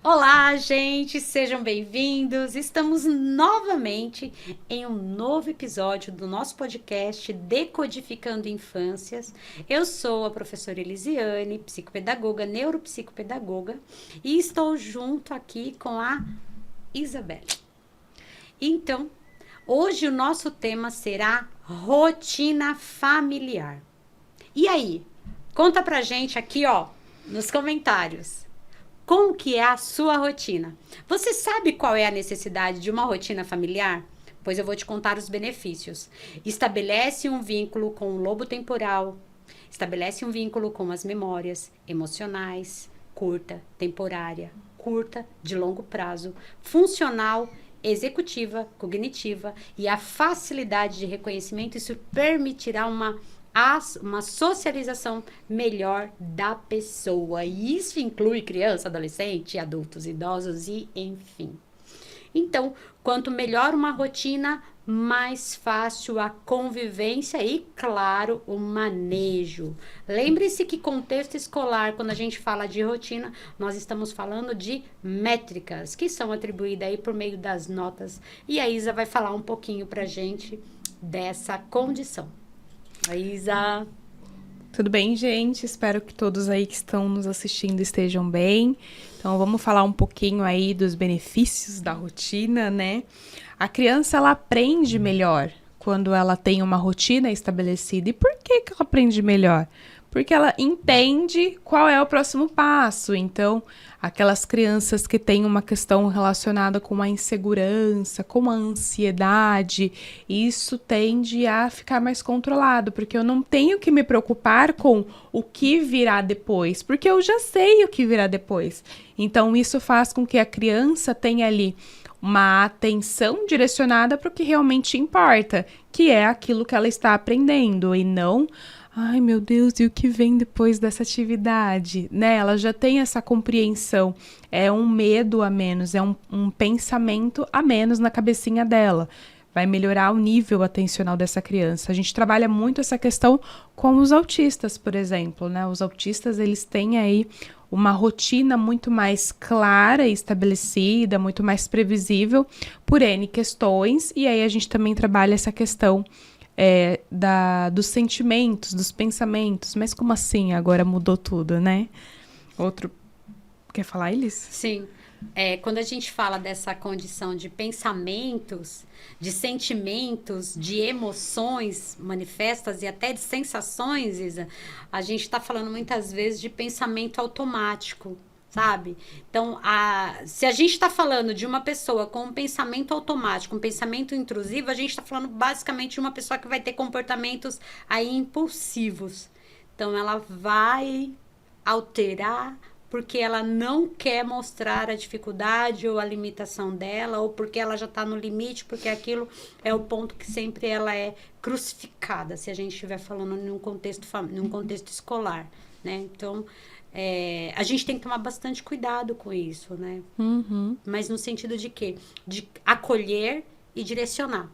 Olá, gente, sejam bem-vindos. Estamos novamente em um novo episódio do nosso podcast Decodificando Infâncias. Eu sou a professora Elisiane, psicopedagoga, neuropsicopedagoga, e estou junto aqui com a Isabelle. Então, hoje o nosso tema será rotina familiar. E aí, conta pra gente aqui, ó, nos comentários. Como que é a sua rotina? Você sabe qual é a necessidade de uma rotina familiar? Pois eu vou te contar os benefícios. Estabelece um vínculo com o lobo temporal, estabelece um vínculo com as memórias emocionais, curta, temporária, curta, de longo prazo, funcional, executiva, cognitiva e a facilidade de reconhecimento. Isso permitirá uma socialização melhor da pessoa. E isso inclui criança, adolescente, adultos, idosos e enfim. Então, quanto melhor uma rotina, mais fácil a convivência e, claro, o manejo. Lembre-se que contexto escolar, quando a gente fala de rotina, nós estamos falando de métricas, que são atribuídas aí por meio das notas. E a Isa vai falar um pouquinho pra gente dessa condição. A Isa. Tudo bem, gente? Espero que todos aí que estão nos assistindo estejam bem. Então, vamos falar um pouquinho aí dos benefícios da rotina, né? A criança, ela aprende melhor quando ela tem uma rotina estabelecida. E por que ela aprende melhor? Porque ela entende qual é o próximo passo. Então, aquelas crianças que têm uma questão relacionada com a insegurança, com a ansiedade, isso tende a ficar mais controlado, porque eu não tenho que me preocupar com o que virá depois, porque eu já sei o que virá depois. Então, isso faz com que a criança tenha ali uma atenção direcionada para o que realmente importa, que é aquilo que ela está aprendendo, e não... Ai, meu Deus, e o que vem depois dessa atividade? Né? Ela já tem essa compreensão. É um medo a menos, é um pensamento a menos na cabecinha dela. Vai melhorar o nível atencional dessa criança. A gente trabalha muito essa questão com os autistas, por exemplo, né? Os autistas, eles têm aí uma rotina muito mais clara e estabelecida, muito mais previsível por N questões. E aí a gente também trabalha essa questão dos sentimentos, dos pensamentos. Mas como assim? Agora mudou tudo, né? Outro... Quer falar, Elis? Sim. Quando a gente fala dessa condição de pensamentos, de sentimentos, de emoções manifestas e até de sensações, Isa, a gente está falando muitas vezes de pensamento automático, sabe? Então, se a gente está falando de uma pessoa com um pensamento automático, um pensamento intrusivo, a gente está falando basicamente de uma pessoa que vai ter comportamentos aí impulsivos. Então, ela vai alterar porque ela não quer mostrar a dificuldade ou a limitação dela, ou porque ela já está no limite, porque aquilo é o ponto que sempre ela é crucificada, se a gente estiver falando num contexto escolar, né? Então, a gente tem que tomar bastante cuidado com isso, né? Uhum. Mas no sentido de quê? De acolher e direcionar.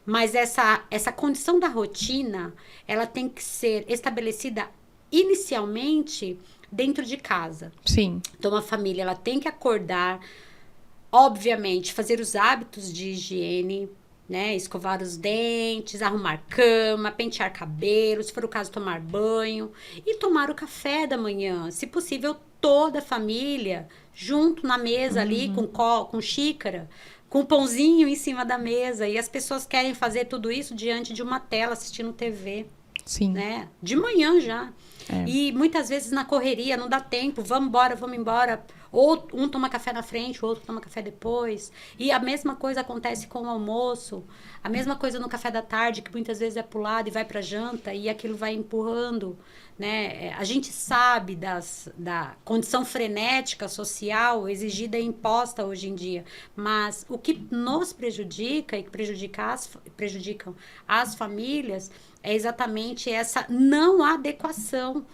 Mas essa condição da rotina, ela tem que ser estabelecida inicialmente dentro de casa. Sim. Então, a família, ela tem que acordar, obviamente, fazer os hábitos de higiene, né? Escovar os dentes, arrumar cama, pentear cabelo, se for o caso, tomar banho e tomar o café da manhã. Se possível, toda a família junto na mesa ali, com xícara, com pãozinho em cima da mesa. E as pessoas querem fazer tudo isso diante de uma tela, assistindo TV. Sim. Né? De manhã já. E muitas vezes na correria não dá tempo, vamos embora. Ou um toma café na frente, o outro toma café depois. E a mesma coisa acontece com o almoço, a mesma coisa no café da tarde, que muitas vezes é pulado e vai para janta, e aquilo vai empurrando. Né? A gente sabe da condição frenética social exigida e imposta hoje em dia, mas o que nos prejudica e que prejudicam as famílias é exatamente essa não adequação,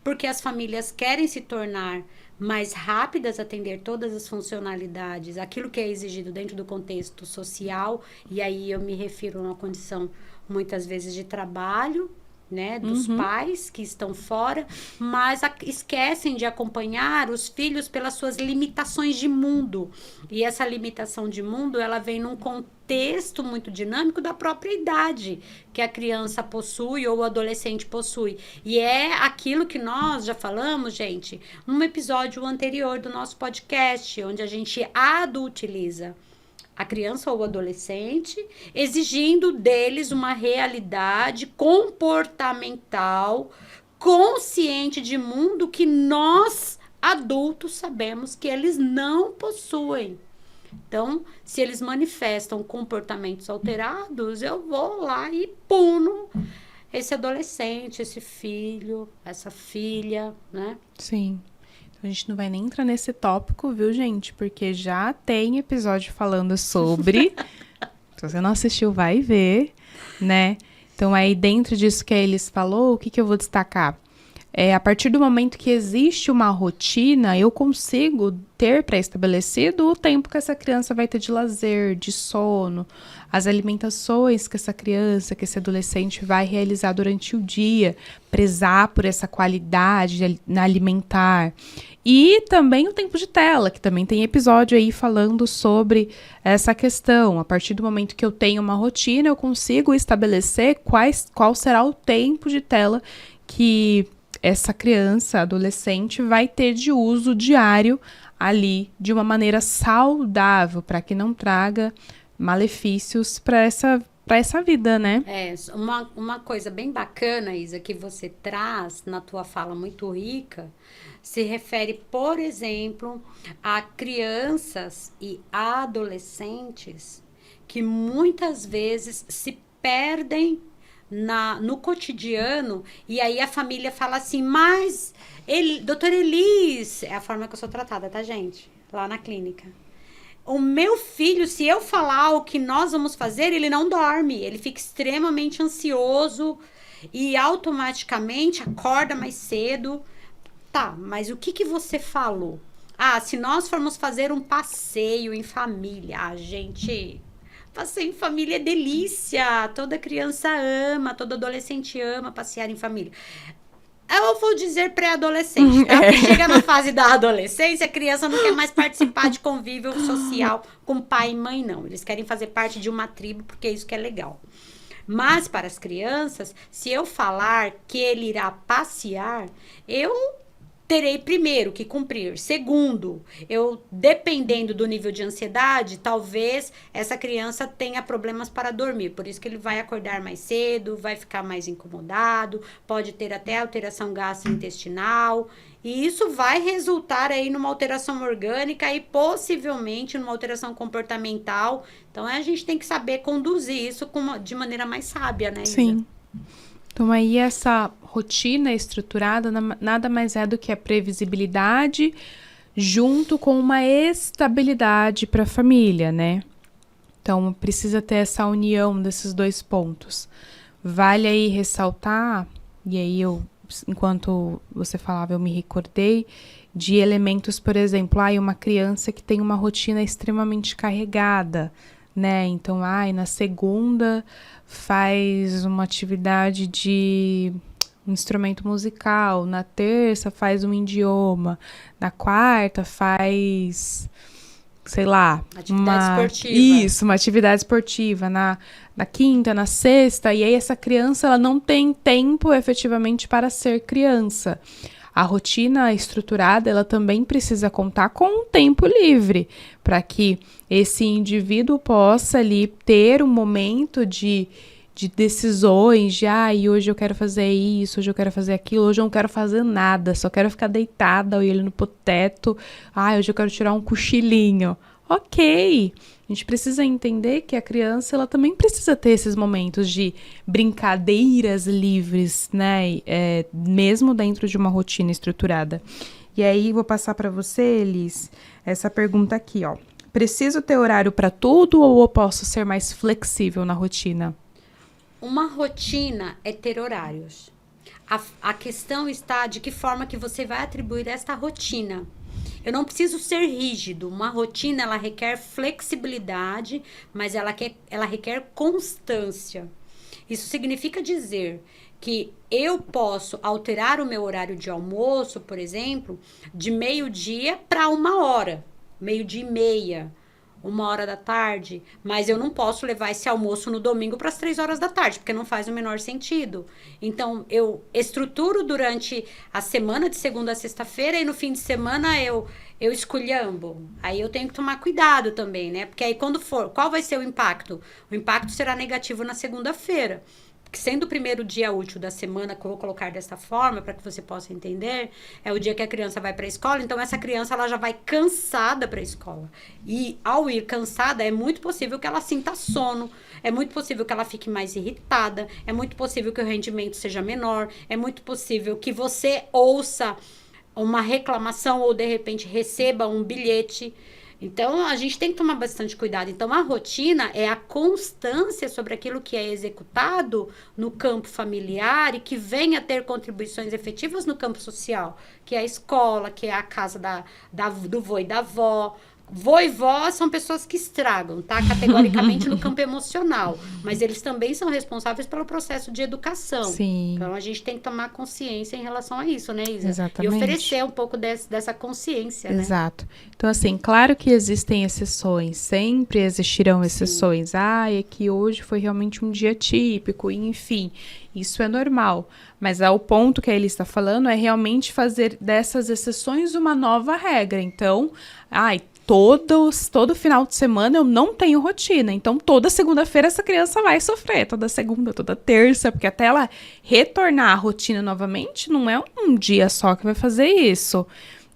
porque as famílias querem se tornar mais rápidas, atender todas as funcionalidades, aquilo que é exigido dentro do contexto social, e aí eu me refiro a uma condição muitas vezes de trabalho, né, dos pais que estão fora, mas esquecem de acompanhar os filhos pelas suas limitações de mundo. E essa limitação de mundo, ela vem num contexto muito dinâmico da própria idade que a criança possui ou o adolescente possui. E é aquilo que nós já falamos, gente, num episódio anterior do nosso podcast, onde a gente adultiliza a criança ou o adolescente, exigindo deles uma realidade comportamental, consciente de mundo que nós, adultos, sabemos que eles não possuem. Então, se eles manifestam comportamentos alterados, eu vou lá e puno esse adolescente, esse filho, essa filha, né? Sim. A gente não vai nem entrar nesse tópico, viu, gente? Porque já tem episódio falando sobre. Se você não assistiu, vai ver, né? Então, aí dentro disso que a Elis falou, o que eu vou destacar? A partir do momento que existe uma rotina, eu consigo ter pré-estabelecido o tempo que essa criança vai ter de lazer, de sono, as alimentações que essa criança, que esse adolescente vai realizar durante o dia, prezar por essa qualidade na alimentar. E também o tempo de tela, que também tem episódio aí falando sobre essa questão. A partir do momento que eu tenho uma rotina, eu consigo estabelecer qual será o tempo de tela que essa criança, adolescente, vai ter de uso diário ali, de uma maneira saudável, para que não traga malefícios para essa vida, né? Uma coisa bem bacana, Isa, que você traz na tua fala muito rica, se refere, por exemplo, a crianças e adolescentes que muitas vezes se perdem no cotidiano, e aí a família fala assim, mas doutora Elis, é a forma que eu sou tratada, tá, gente? Lá na clínica. O meu filho, se eu falar o que nós vamos fazer, ele não dorme, ele fica extremamente ansioso e automaticamente acorda mais cedo. Tá, mas o que você falou? Se nós formos fazer um passeio em família, gente... Passeio em família é delícia. Toda criança ama, todo adolescente ama passear em família. Eu vou dizer pré-adolescente, tá? Porque chega na fase da adolescência, a criança não quer mais participar de convívio social com pai e mãe, não. Eles querem fazer parte de uma tribo, porque é isso que é legal. Mas para as crianças, se eu falar que ele irá passear, eu terei primeiro que cumprir. Segundo, eu, dependendo do nível de ansiedade, talvez essa criança tenha problemas para dormir. Por isso que ele vai acordar mais cedo, vai ficar mais incomodado, pode ter até alteração gastrointestinal. E isso vai resultar aí numa alteração orgânica e possivelmente numa alteração comportamental. Então, a gente tem que saber conduzir isso de maneira mais sábia, né, Isa? Sim. Então, aí essa rotina estruturada nada mais é do que a previsibilidade junto com uma estabilidade para a família, né? Então, precisa ter essa união desses dois pontos. Vale aí ressaltar, e aí enquanto você falava, eu me recordei de elementos, por exemplo, uma criança que tem uma rotina extremamente carregada, né? Então, na segunda faz uma atividade de um instrumento musical, na terça faz um idioma, na quarta faz, sei lá, uma atividade esportiva, na quinta, na sexta, e aí essa criança ela não tem tempo efetivamente para ser criança. A rotina estruturada, ela também precisa contar com um tempo livre, para que esse indivíduo possa ali ter um momento de decisões, de hoje eu quero fazer isso, hoje eu quero fazer aquilo, hoje eu não quero fazer nada, só quero ficar deitada, olhando pro teto, hoje eu quero tirar um cochilinho. Ok, a gente precisa entender que a criança, ela também precisa ter esses momentos de brincadeiras livres, né, mesmo dentro de uma rotina estruturada. E aí, vou passar para você, Elis, essa pergunta aqui, ó. Preciso ter horário para tudo ou eu posso ser mais flexível na rotina? Uma rotina é ter horários. A questão está de que forma que você vai atribuir esta rotina. Eu não preciso ser rígido. Uma rotina, ela requer flexibilidade, mas ela requer constância. Isso significa dizer que eu posso alterar o meu horário de almoço, por exemplo, de meio-dia para 1 hora, meio-dia e meia, 1 hora da tarde, mas eu não posso levar esse almoço no domingo para as 3 horas da tarde, porque não faz o menor sentido. Então, eu estruturo durante a semana de segunda a sexta-feira e no fim de semana eu esculhambo. Aí eu tenho que tomar cuidado também, né? Porque aí quando for, qual vai ser o impacto? O impacto será negativo na segunda-feira. Sendo o primeiro dia útil da semana, que eu vou colocar desta forma, para que você possa entender, é o dia que a criança vai para a escola, então essa criança ela já vai cansada para a escola. E ao ir cansada, é muito possível que ela sinta sono, é muito possível que ela fique mais irritada, é muito possível que o rendimento seja menor, é muito possível que você ouça uma reclamação ou de repente receba um bilhete. Então, a gente tem que tomar bastante cuidado. Então, a rotina é a constância sobre aquilo que é executado no campo familiar e que venha a ter contribuições efetivas no campo social, que é a escola, que é a casa do vô e da avó. Vô e vó são pessoas que estragam, tá? Categoricamente no campo emocional. Mas eles também são responsáveis pelo processo de educação. Sim. Então, a gente tem que tomar consciência em relação a isso, né, Isa? Exatamente. E oferecer um pouco dessa consciência, né? Exato. Então, assim, claro que existem exceções, sempre existirão exceções. É que hoje foi realmente um dia típico, enfim, isso é normal. Mas o ponto que ele está falando é realmente fazer dessas exceções uma nova regra. Então, todo final de semana eu não tenho rotina. Então, toda segunda-feira essa criança vai sofrer. Toda segunda, toda terça. Porque até ela retornar à rotina novamente, não é um dia só que vai fazer isso.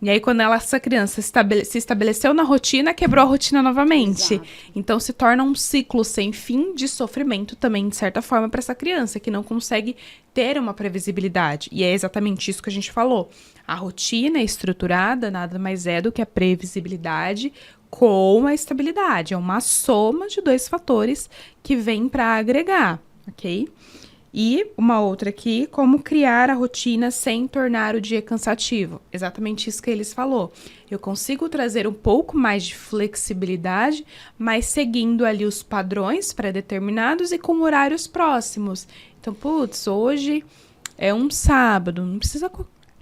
E aí, quando essa criança se estabeleceu na rotina, quebrou a rotina novamente. Exato. Então, se torna um ciclo sem fim de sofrimento também, de certa forma, para essa criança, que não consegue ter uma previsibilidade. E é exatamente isso que a gente falou. A rotina estruturada nada mais é do que a previsibilidade com a estabilidade. É uma soma de 2 fatores que vem para agregar, ok? E uma outra aqui, como criar a rotina sem tornar o dia cansativo. Exatamente isso que eles falou. Eu consigo trazer um pouco mais de flexibilidade, mas seguindo ali os padrões pré-determinados e com horários próximos. Então, hoje é um sábado, não precisa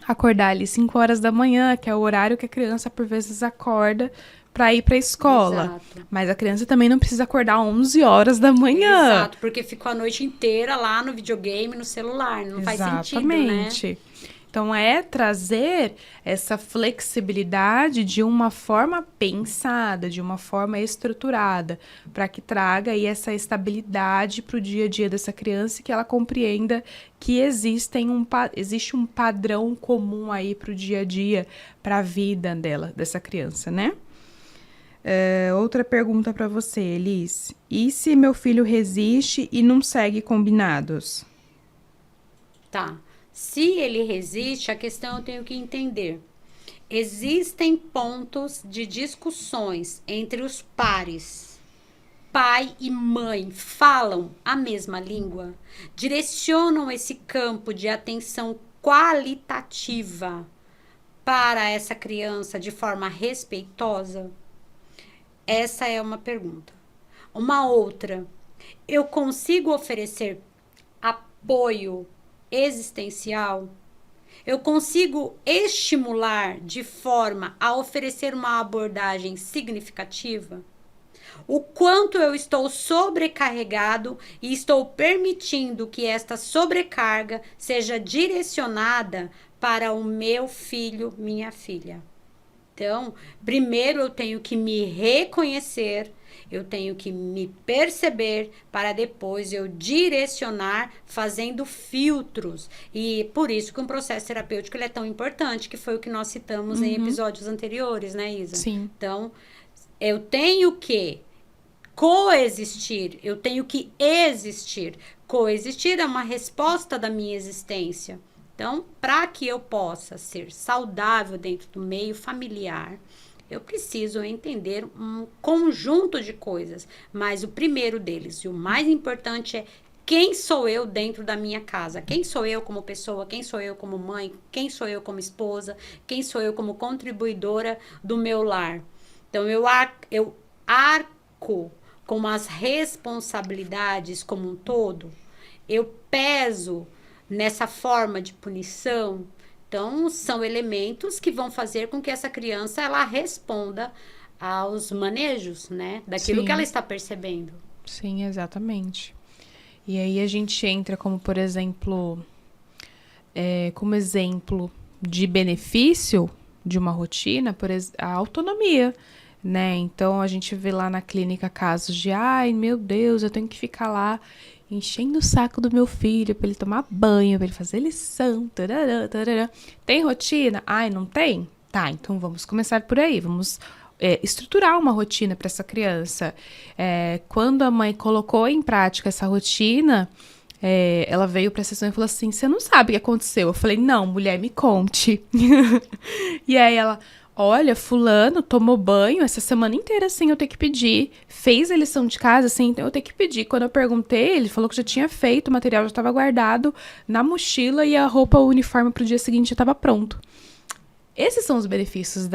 acordar ali 5 horas da manhã, que é o horário que a criança por vezes acorda para ir para a escola. Exato. Mas a criança também não precisa acordar 11 horas da manhã. Exato, porque ficou a noite inteira lá no videogame, no celular. Não faz sentido, né? Exatamente. Então, é trazer essa flexibilidade de uma forma pensada, de uma forma estruturada, para que traga aí essa estabilidade para o dia a dia dessa criança e que ela compreenda que existe um padrão comum aí para o dia a dia, para a vida dessa criança, né? Outra pergunta para você, Elis. E se meu filho resiste e não segue combinados? Tá. Se ele resiste, a questão eu tenho que entender. Existem pontos de discussões entre os pares. Pai e mãe falam a mesma língua? Direcionam esse campo de atenção qualitativa para essa criança de forma respeitosa? Essa é uma pergunta. Uma outra, eu consigo oferecer apoio existencial? Eu consigo estimular de forma a oferecer uma abordagem significativa? O quanto eu estou sobrecarregado e estou permitindo que esta sobrecarga seja direcionada para o meu filho, minha filha? Então, primeiro eu tenho que me reconhecer, eu tenho que me perceber para depois eu direcionar fazendo filtros. E por isso que um processo terapêutico ele é tão importante, que foi o que nós citamos em episódios anteriores, né, Isa? Sim. Então, eu tenho que coexistir, eu tenho que existir. Coexistir é uma resposta da minha existência. Então, para que eu possa ser saudável dentro do meio familiar, eu preciso entender um conjunto de coisas. Mas o primeiro deles, e o mais importante, é quem sou eu dentro da minha casa? Quem sou eu como pessoa? Quem sou eu como mãe? Quem sou eu como esposa? Quem sou eu como contribuidora do meu lar? Então, eu arco com as responsabilidades como um todo. Eu peso nessa forma de punição. Então, são elementos que vão fazer com que essa criança ela responda aos manejos, né? Daquilo que ela está percebendo. Sim, exatamente. E aí a gente entra como, por exemplo, como exemplo de benefício de uma rotina, a autonomia, né? Então, a gente vê lá na clínica casos de, ai, meu Deus, eu tenho que ficar lá enchendo o saco do meu filho para ele tomar banho, para ele fazer lição, tarará, tarará. Tem rotina? Ai, não tem? Tá, então vamos começar por aí, vamos estruturar uma rotina para essa criança. Quando a mãe colocou em prática essa rotina, ela veio para a sessão e falou assim, você não sabe o que aconteceu? Eu falei, não, mulher, me conte. E aí ela, olha, fulano tomou banho essa semana inteira sem eu ter que pedir, fez a lição de casa sem eu ter que pedir. Quando eu perguntei, ele falou que já tinha feito, o material já estava guardado na mochila e a roupa, o uniforme para o dia seguinte já estava pronto. Esses são os benefícios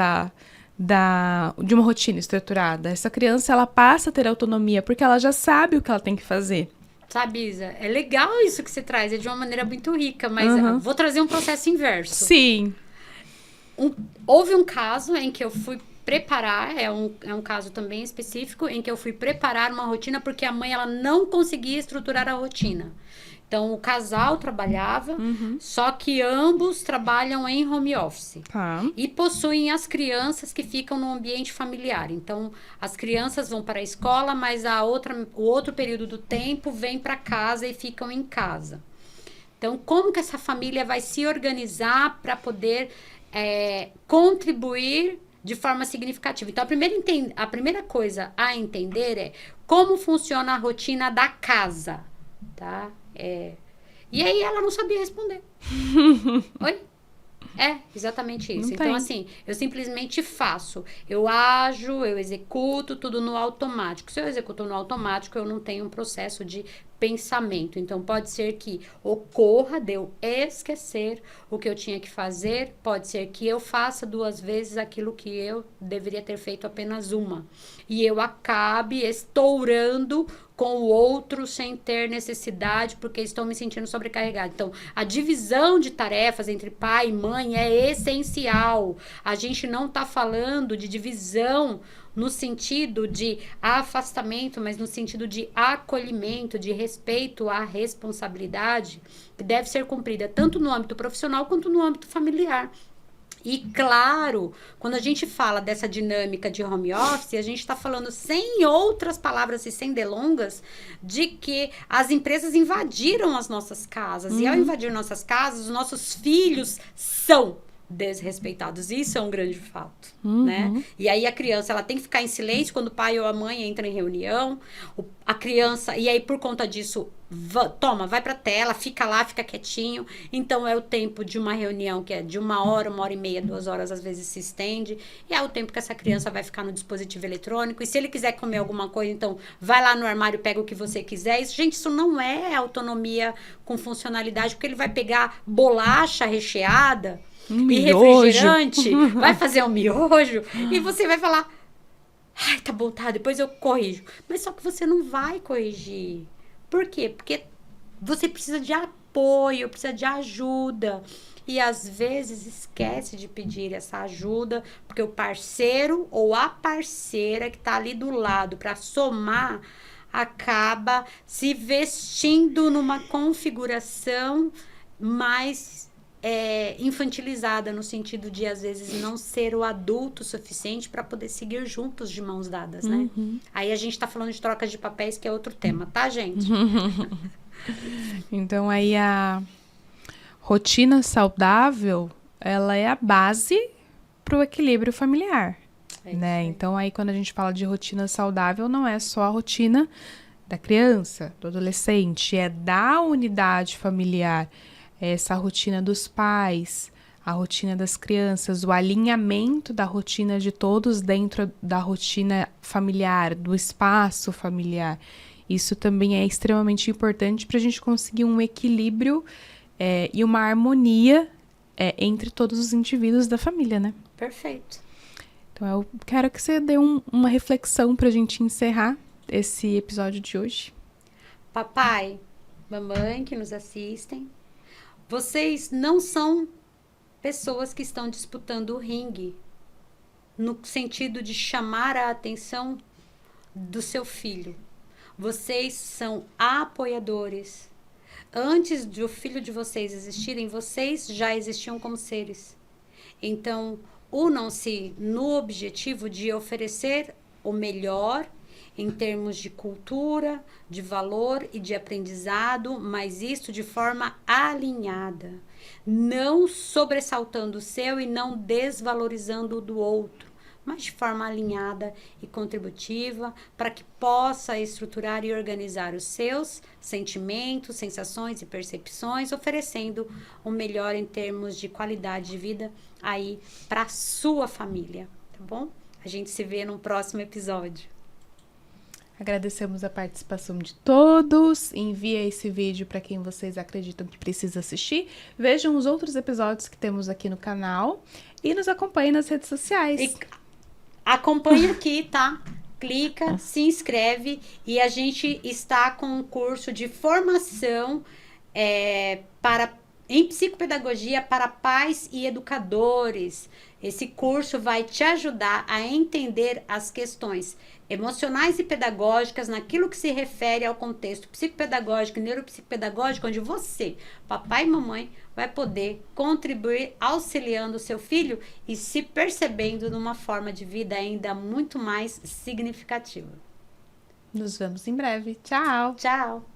de uma rotina estruturada. Essa criança, ela passa a ter autonomia porque ela já sabe o que ela tem que fazer. Sabe, Isa, é legal isso que você traz, é de uma maneira muito rica, mas vou trazer um processo inverso. Sim. Houve um caso em que eu fui preparar, é um caso também específico, em que eu fui preparar uma rotina porque a mãe ela não conseguia estruturar a rotina. Então, o casal trabalhava, só que ambos trabalham em home office. E possuem as crianças que ficam no ambiente familiar. Então, as crianças vão para a escola, mas o outro período do tempo vem para casa e ficam em casa. Então, como que essa família vai se organizar para poder contribuir de forma significativa? Então, a primeira coisa a entender é como funciona a rotina da casa, tá? E aí ela não sabia responder. Oi? Exatamente isso. Então, assim, eu simplesmente faço. Eu ajo, eu executo tudo no automático. Se eu executo no automático, eu não tenho um processo de pensamento. Então, pode ser que ocorra de eu esquecer o que eu tinha que fazer. Pode ser que eu faça 2 vezes aquilo que eu deveria ter feito apenas uma. E eu acabe estourando com o outro sem ter necessidade, porque estou me sentindo sobrecarregada. Então, a divisão de tarefas entre pai e mãe é essencial. A gente não está falando de divisão no sentido de afastamento, mas no sentido de acolhimento, de respeito à responsabilidade que deve ser cumprida tanto no âmbito profissional quanto no âmbito familiar. E claro, quando a gente fala dessa dinâmica de home office, a gente está falando, sem outras palavras e sem delongas, de que as empresas invadiram as nossas casas. E ao invadir nossas casas, os nossos filhos são desrespeitados. Isso é um grande fato, né? E aí a criança, ela tem que ficar em silêncio quando o pai ou a mãe entra em reunião. A criança, e aí por conta disso, vai pra tela, fica lá, fica quietinho. Então é o tempo de uma reunião que é de 1 hora, 1h30, 2 horas, às vezes se estende. E é o tempo que essa criança vai ficar no dispositivo eletrônico. E se ele quiser comer alguma coisa, então vai lá no armário, pega o que você quiser. Isso não é autonomia com funcionalidade, porque ele vai pegar bolacha recheada e refrigerante, vai fazer um miojo e você vai falar, ai, tá bom, tá, depois eu corrijo. Mas só que você não vai corrigir. Por quê? Porque você precisa de apoio, precisa de ajuda. E às vezes esquece de pedir essa ajuda, porque o parceiro ou a parceira que tá ali do lado para somar acaba se vestindo numa configuração mais infantilizada, no sentido de, às vezes, não ser o adulto suficiente para poder seguir juntos de mãos dadas, né? Aí a gente tá falando de trocas de papéis, que é outro tema, tá, gente? Então, aí a rotina saudável, ela é a base para o equilíbrio familiar, né? Então, aí quando a gente fala de rotina saudável, não é só a rotina da criança, do adolescente, é da unidade familiar, essa rotina dos pais, a rotina das crianças, o alinhamento da rotina de todos dentro da rotina familiar, do espaço familiar. Isso também é extremamente importante para a gente conseguir um equilíbrio e uma harmonia entre todos os indivíduos da família, né? Perfeito. Então, eu quero que você dê uma reflexão para a gente encerrar esse episódio de hoje. Papai, mamãe que nos assistem, Vocês não são pessoas que estão disputando o ringue, no sentido de chamar a atenção do seu filho. Vocês são apoiadores. Antes de o filho de vocês existirem, vocês já existiam como seres. Então, unam-se no objetivo de oferecer o melhor em termos de cultura, de valor e de aprendizado, mas isto de forma alinhada, não sobressaltando o seu e não desvalorizando o do outro, mas de forma alinhada e contributiva, para que possa estruturar e organizar os seus sentimentos, sensações e percepções, oferecendo o melhor em termos de qualidade de vida aí para a sua família, tá bom? A gente se vê no próximo episódio. Agradecemos a participação de todos. Envia esse vídeo para quem vocês acreditam que precisa assistir. Vejam os outros episódios que temos aqui no canal e nos acompanhem nas redes sociais. E acompanha aqui, tá? Clica, se inscreve e a gente está com um curso de formação em psicopedagogia para pais e educadores. Esse curso vai te ajudar a entender as questões emocionais e pedagógicas naquilo que se refere ao contexto psicopedagógico e neuropsicopedagógico, onde você, papai e mamãe, vai poder contribuir auxiliando o seu filho e se percebendo numa forma de vida ainda muito mais significativa. Nos vemos em breve. Tchau! Tchau!